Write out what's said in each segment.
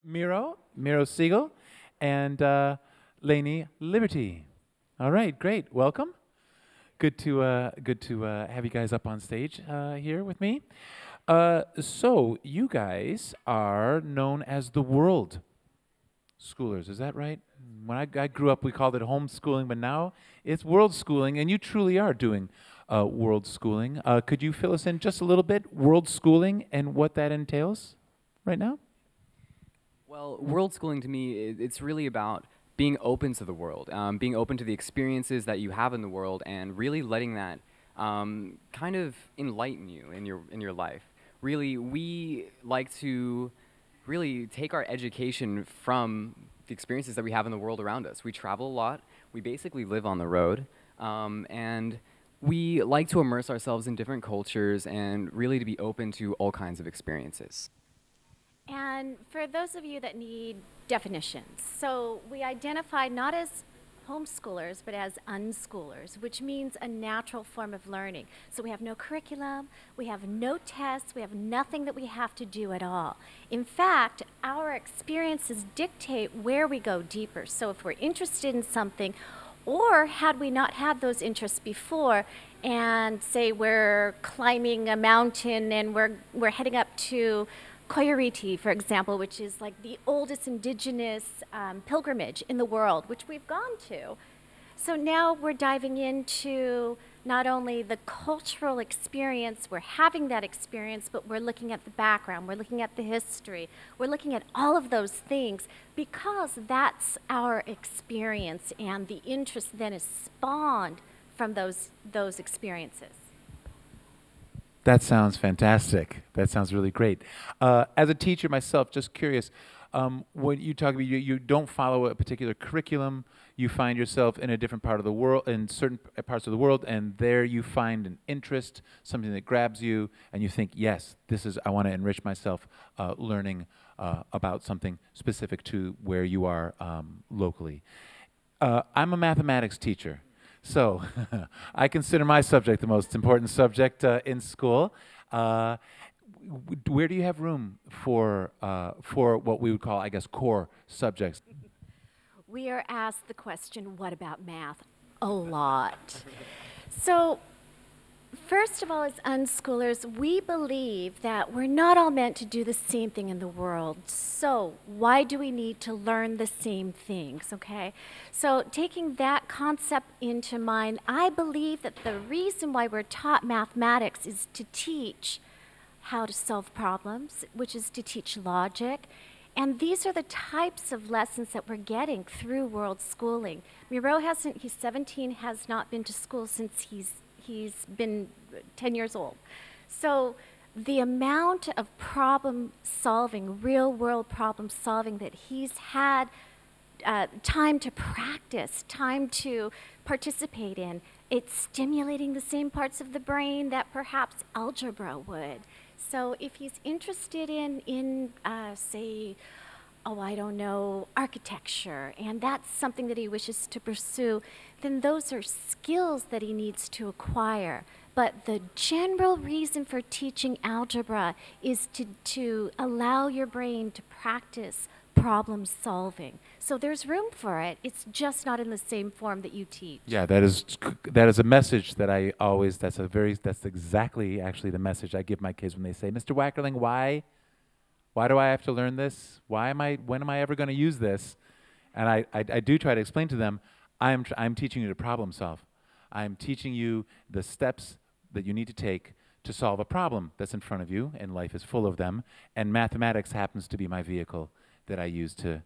Miro Siegel, and Lainie Liberty. All right, great. Welcome. Good to have you guys up on stage here with me. So you guys are known as the World Schoolers. Is that right? When I grew up, we called it homeschooling, but now it's world schooling, and you truly are doing world schooling. Could you fill us in just a little bit, world schooling and what that entails right now? Well, world schooling to me, it's really about being open to the world, being open to the experiences that you have in the world, and really letting that kind of enlighten you in your life. Really, we like to really take our education from the experiences that we have in the world around us. We travel a lot. We basically live on the road, and we like to immerse ourselves in different cultures and really to be open to all kinds of experiences. And for those of you that need definitions, so we identify not as homeschoolers, but as unschoolers, which means a natural form of learning. So we have no curriculum, we have no tests, we have nothing that we have to do at all. In fact, our experiences dictate where we go deeper. So if we're interested in something, or had we not had those interests before, and say we're climbing a mountain and we're heading up to Coyuriti, for example, which is like the oldest indigenous pilgrimage in the world, which we've gone to. So now we're diving into not only the cultural experience, we're having that experience, but we're looking at the background, we're looking at the history, we're looking at all of those things because that's our experience, and the interest then is spawned from those experiences. That sounds fantastic. That sounds really great. As a teacher myself, just curious, when you talk about you don't follow a particular curriculum, you find yourself in a different part of the world, in certain parts of the world, and there you find an interest, something that grabs you, and you think, yes, I want to enrich myself learning about something specific to where you are locally. I'm a mathematics teacher. So I consider my subject the most important subject in school. Where do you have room for what we would call, I guess, core subjects? We are asked the question, what about math? A lot. So first of all, as unschoolers, we believe that we're not all meant to do the same thing in the world. So why do we need to learn the same things, okay? So taking that concept into mind, I believe that the reason why we're taught mathematics is to teach how to solve problems, which is to teach logic. And these are the types of lessons that we're getting through world schooling. Miro he's 17, has not been to school since he's been 10 years old. So the amount of problem solving, real world problem solving that he's had time to practice, time to participate in, it's stimulating the same parts of the brain that perhaps algebra would. So if he's interested in say, oh, I don't know, architecture, and that's something that he wishes to pursue, then those are skills that he needs to acquire. But the general reason for teaching algebra is to allow your brain to practice problem solving. So there's room for it. It's just not in the same form that you teach. Yeah, that is a message that I always. That's exactly actually the message I give my kids when they say, "Mr. Wackerling, why do I have to learn this? When am I ever going to use this?" And I do try to explain to them, I'm teaching you to problem solve. I'm teaching you the steps that you need to take to solve a problem that's in front of you, and life is full of them. And mathematics happens to be my vehicle that I use to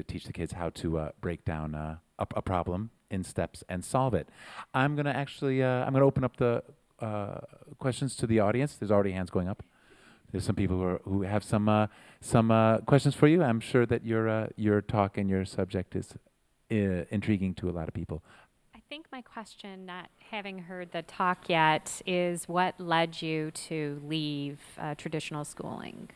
teach the kids how to break down a problem in steps and solve it. I'm going to open up the questions to the audience. There's already hands going up. There's some people who have some questions for you. I'm sure that your talk and your subject is intriguing to a lot of people. I think my question, not having heard the talk yet, is what led you to leave traditional schooling?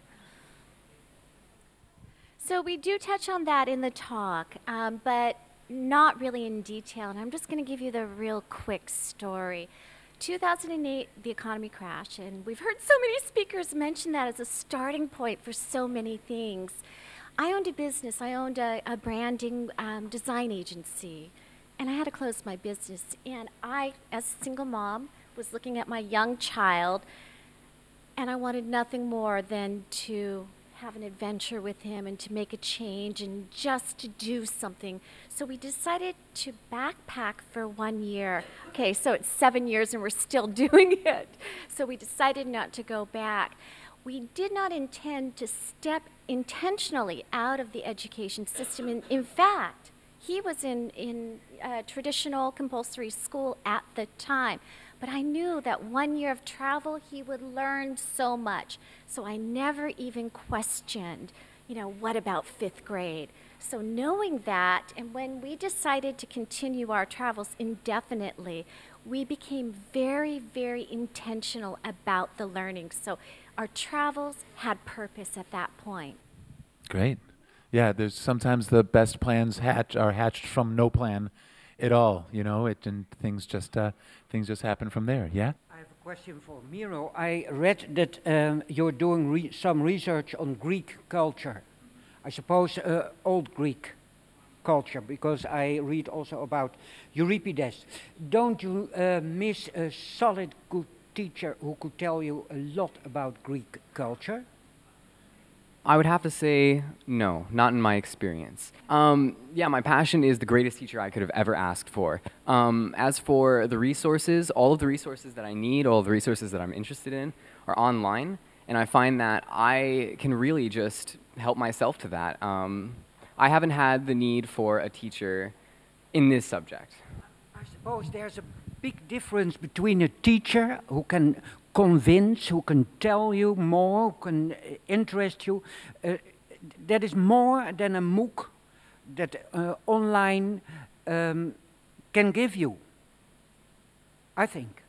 So we do touch on that in the talk, but not really in detail. And I'm just going to give you the real quick story. 2008, the economy crashed, and we've heard so many speakers mention that as a starting point for so many things. I owned a business. I owned a branding design agency, and I had to close my business. And I, as a single mom, was looking at my young child, and I wanted nothing more than to have an adventure with him and to make a change and just to do something. So we decided to backpack for 1 year. Okay, so it's 7 years and we're still doing it. So we decided not to go back. We did not intend to step intentionally out of the education system. In fact, he was in traditional compulsory school at the time. But I knew that 1 year of travel, he would learn so much. So I never even questioned, what about 5th grade? So knowing that, and when we decided to continue our travels indefinitely, we became very, very intentional about the learning. So our travels had purpose at that point. Great. Yeah, there's sometimes the best plans are hatched from no plan at all, and things just happen from there. Yeah? I have a question for Miro. I read that you're doing some research on Greek culture. I suppose old Greek culture, because I read also about Euripides. Don't you miss a solid, good teacher who could tell you a lot about Greek culture? I would have to say no, not in my experience. Yeah, my passion is the greatest teacher I could have ever asked for. As for the resources, all of the resources that I need, all of the resources that I'm interested in are online, and I find that I can really just help myself to that. I haven't had the need for a teacher in this subject. I suppose there's a big difference between a teacher who can convince, who can tell you more, who can interest you. That is more than a MOOC that online can give you, I think.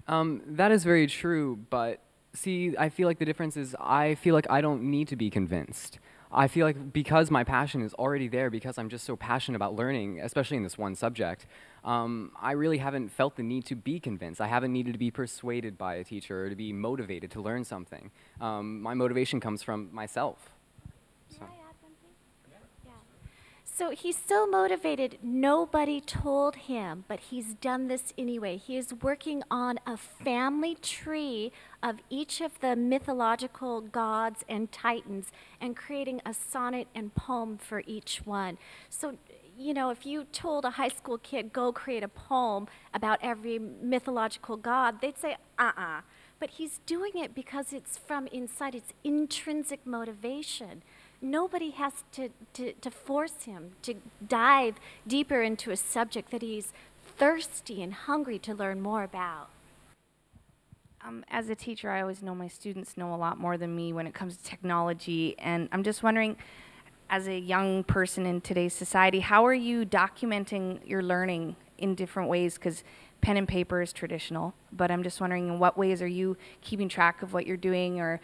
That is very true, but see, I feel like the difference is I feel like I don't need to be convinced. I feel like because my passion is already there, because I'm just so passionate about learning, especially in this one subject, I really haven't felt the need to be convinced. I haven't needed to be persuaded by a teacher or to be motivated to learn something. My motivation comes from myself. So. May I add something? Yeah. So he's so motivated, nobody told him, but he's done this anyway. He is working on a family tree of each of the mythological gods and titans and creating a sonnet and poem for each one. So, if you told a high school kid, go create a poem about every mythological god, they'd say, uh-uh. But he's doing it because it's from inside, it's intrinsic motivation. Nobody has to force him to dive deeper into a subject that he's thirsty and hungry to learn more about. As a teacher, I always know my students know a lot more than me when it comes to technology, and I'm just wondering, as a young person in today's society, how are you documenting your learning in different ways? Because pen and paper is traditional, but I'm just wondering, in what ways are you keeping track of what you're doing, or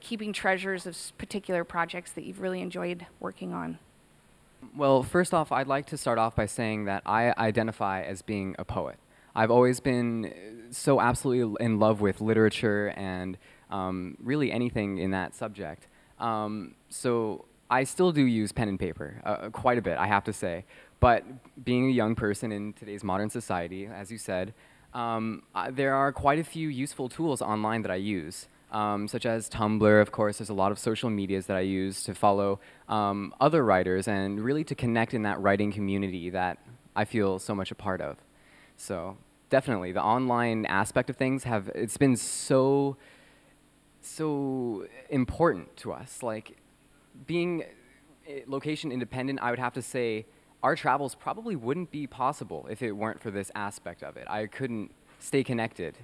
keeping treasures of particular projects that you've really enjoyed working on? Well, first off, I'd like to start off by saying that I identify as being a poet. I've always been so absolutely in love with literature and really anything in that subject. So I still do use pen and paper quite a bit, I have to say. But being a young person in today's modern society, as you said, there are quite a few useful tools online that I use, such as Tumblr, of course. There's a lot of social medias that I use to follow other writers and really to connect in that writing community that I feel so much a part of. So definitely, the online aspect of things it's been so important to us. Like, being location independent, I would have to say our travels probably wouldn't be possible if it weren't for this aspect of it. I couldn't stay connected.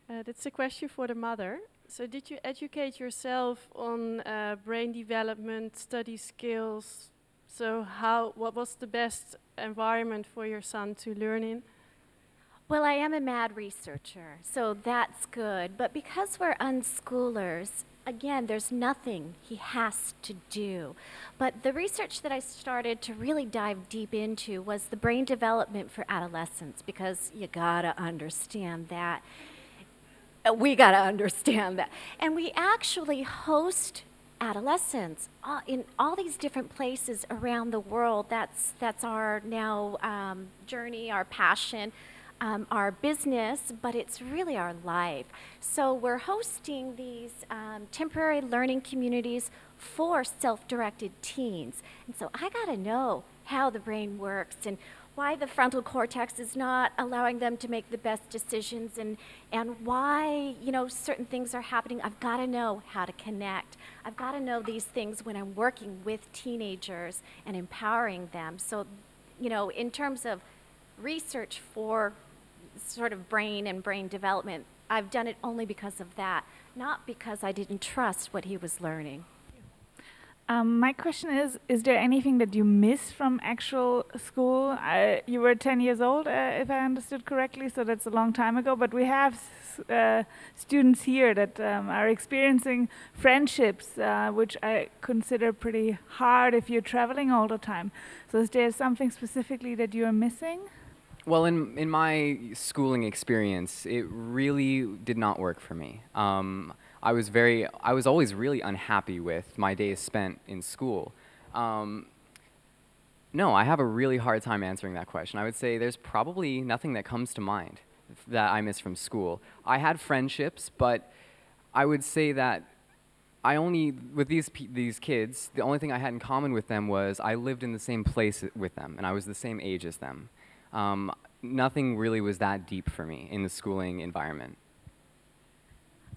That's a question for the mother. So did you educate yourself on brain development, study skills? So what was the best environment for your son to learn in? Well, I am a mad researcher, so that's good. But because we're unschoolers, again, there's nothing he has to do. But the research that I started to really dive deep into was the brain development for adolescents, because you gotta understand that. We gotta understand that. And we actually host adolescents in all these different places around the world. That's our now journey, our passion. Our business, but it's really our life. So we're hosting these temporary learning communities for self-directed teens. And so I gotta know how the brain works and why the frontal cortex is not allowing them to make the best decisions, and why, you know, certain things are happening. I've gotta know how to connect. I've gotta know these things when I'm working with teenagers and empowering them. So, you know, in terms of research for sort of brain and brain development, I've done it only because of that, not because I didn't trust what he was learning. My question is there anything that you miss from actual school? You were 10 years old, if I understood correctly, so that's a long time ago, but we have students here that are experiencing friendships, which I consider pretty hard if you're traveling all the time. So is there something specifically that you are missing? Well, in my schooling experience, it really did not work for me. I was always really unhappy with my days spent in school. No, I have a really hard time answering that question. I would say there's probably nothing that comes to mind that I miss from school. I had friendships, but I would say that with these kids, the only thing I had in common with them was I lived in the same place with them, and I was the same age as them. Nothing really was that deep for me in the schooling environment.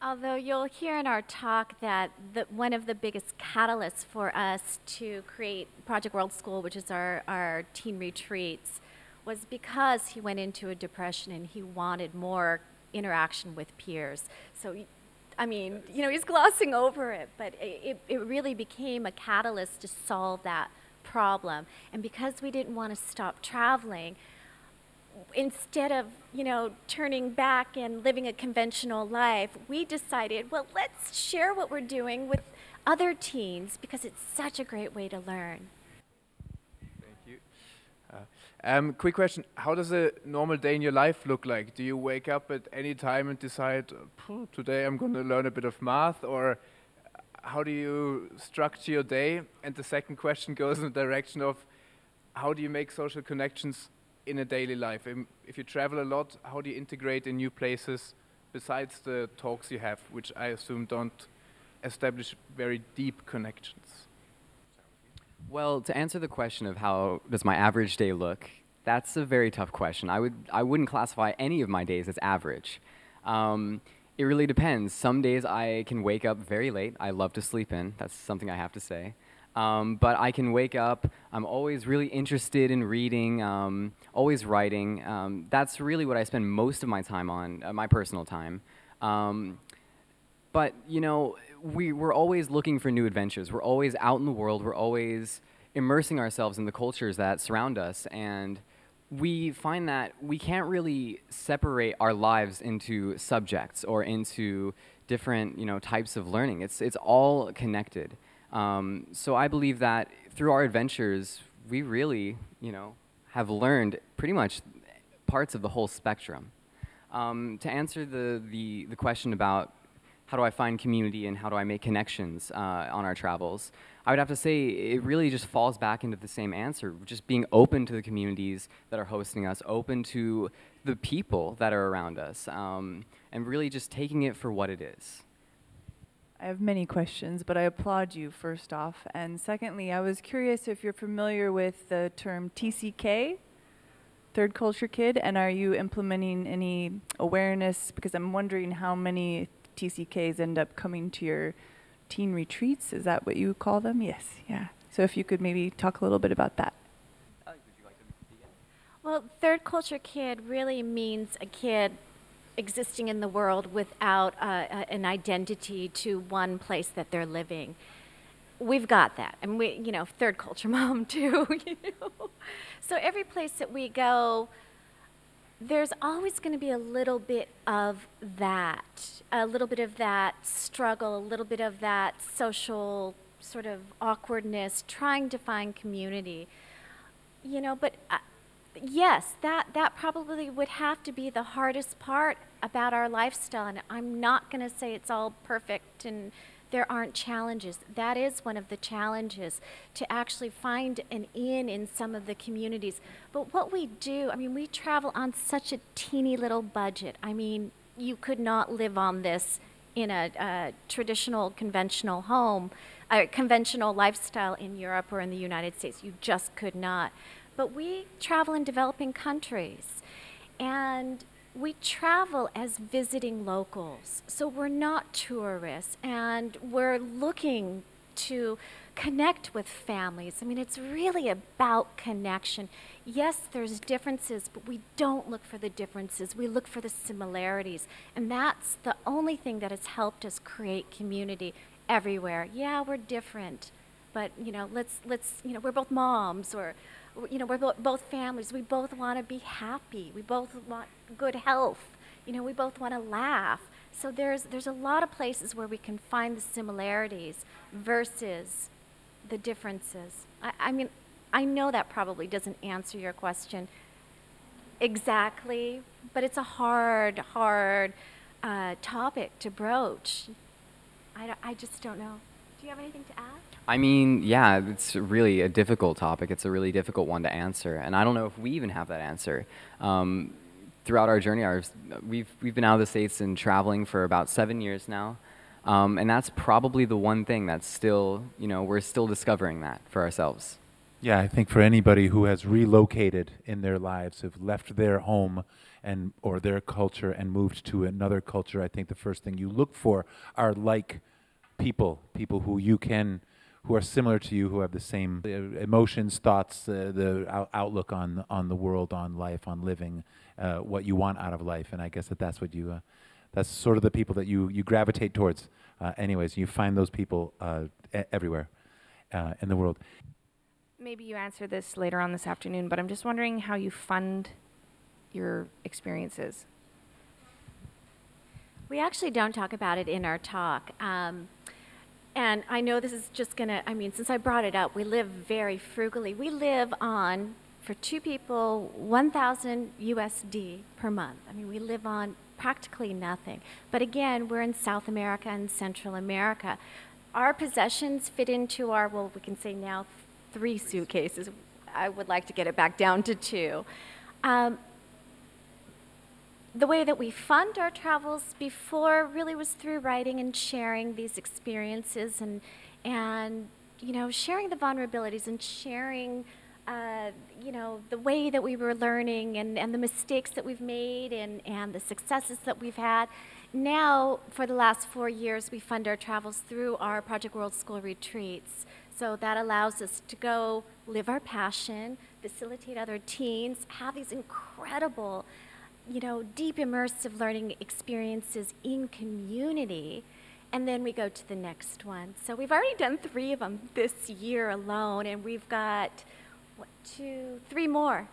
Although you'll hear in our talk that one of the biggest catalysts for us to create Project World School, which is our teen retreats, was because he went into a depression and he wanted more interaction with peers. So, I mean, you know, he's glossing over it, but it really became a catalyst to solve that problem. And because we didn't want to stop traveling, instead of, you know, turning back and living a conventional life, we decided, well, let's share what we're doing with other teens, because it's such a great way to learn. Thank you. Quick question, how does a normal day in your life look like? Do you wake up at any time and decide, today I'm going to learn a bit of math, or how do you structure your day? And the second question goes in the direction of, how do you make social connections in a daily life? If you travel a lot, how do you integrate in new places besides the talks you have, which I assume don't establish very deep connections? Well, to answer the question of how does my average day look, that's a very tough question. I wouldn't classify any of my days as average. It really depends. Some days I can wake up very late. I love to sleep in. That's something I have to say. But I can wake up, I'm always really interested in reading, always writing. That's really what I spend most of my time on, my personal time. But, you know, we're always looking for new adventures. We're always out in the world. We're always immersing ourselves in the cultures that surround us. And we find that we can't really separate our lives into subjects or into different, you know, types of learning. It's all connected. So I believe that through our adventures, we really, you know, have learned pretty much parts of the whole spectrum. To answer the question about how do I find community and how do I make connections on our travels, I would have to say it really just falls back into the same answer, just being open to the communities that are hosting us, open to the people that are around us, and really just taking it for what it is. I have many questions, but I applaud you, first off. And secondly, I was curious if you're familiar with the term TCK, Third Culture Kid, and are you implementing any awareness? Because I'm wondering how many TCKs end up coming to your teen retreats. Is that what you call them? Yes, yeah. So if you could maybe talk a little bit about that. Would you like to begin? Well, Third Culture Kid really means a kid existing in the world without an identity to one place that they're living. We've got that, and we, you know, third culture mom too. You know? So every place that we go, there's always going to be a little bit of that struggle, a little bit of that social sort of awkwardness, trying to find community. You know, but yes, that probably would have to be the hardest part about our lifestyle. And I'm not going to say it's all perfect and there aren't challenges. That is one of the challenges, to actually find an in some of the communities. But what we do, I mean, we travel on such a teeny little budget. I mean, you could not live on this in a traditional, conventional home, a conventional lifestyle in Europe or in the United States. You just could not. But we travel in developing countries, and we travel as visiting locals. So we're not tourists, and we're looking to connect with families. I mean, it's really about connection. Yes, there's differences, but we don't look for the differences. We look for the similarities. And that's the only thing that has helped us create community everywhere. Yeah, we're different, but you know, let's you know, we're both moms, or you know, we're both families. We both want to be happy. We both want good health. You know, we both want to laugh. So there's a lot of places where we can find the similarities versus the differences. I mean, I know that probably doesn't answer your question exactly, but it's a hard topic to broach. I just don't know. Do you have anything to add? I mean, yeah, it's really a difficult topic. It's a really difficult one to answer, and I don't know if we even have that answer. Throughout our journey, we've been out of the States and traveling for about 7 years now, and that's probably the one thing that's still, you know, we're still discovering that for ourselves. Yeah, I think for anybody who has relocated in their lives, who've left their home and or their culture and moved to another culture, I think the first thing you look for are like people who are similar to you, who have the same emotions, thoughts, the outlook on the world, on life, on living, what you want out of life. And I guess that's what you, that's sort of the people that you gravitate towards. Anyways, you find those people everywhere in the world. Maybe you answer this later on this afternoon, but I'm just wondering how you fund your experiences. We actually don't talk about it in our talk. And I know this is just gonna, I mean, since I brought it up, we live very frugally. We live on, for 2 people, 1,000 USD per month. I mean, we live on practically nothing. But again, we're in South America and Central America. Our possessions fit into our, well, we can say now 3 suitcases. I would like to get it back down to 2. The way that we fund our travels before really was through writing and sharing these experiences and you know, sharing the vulnerabilities and sharing you know, the way that we were learning and the mistakes that we've made and the successes that we've had. Now, for the last 4 years, we fund our travels through our Project World School retreats. So that allows us to go live our passion, facilitate other teens, have these incredible, you know, deep immersive learning experiences in community, and then we go to the next one. So we've already done 3 of them this year alone, and we've got, what, 3 more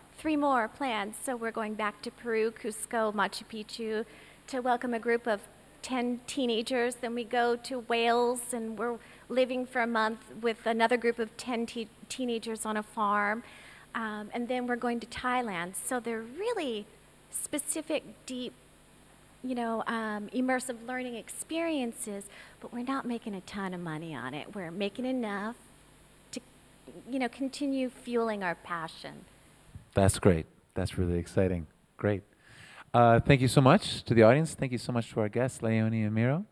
planned. So we're going back to Peru, Cusco, Machu Picchu to welcome a group of 10 teenagers. Then we go to Wales, and we're living for a month with another group of 10 teenagers on a farm. And then we're going to Thailand. So they're really specific, deep, you know, immersive learning experiences, but we're not making a ton of money on it. We're making enough to, you know, continue fueling our passion. That's great. That's really exciting. Great. Thank you so much to the audience. Thank you so much to our guests, Lainie and Miro.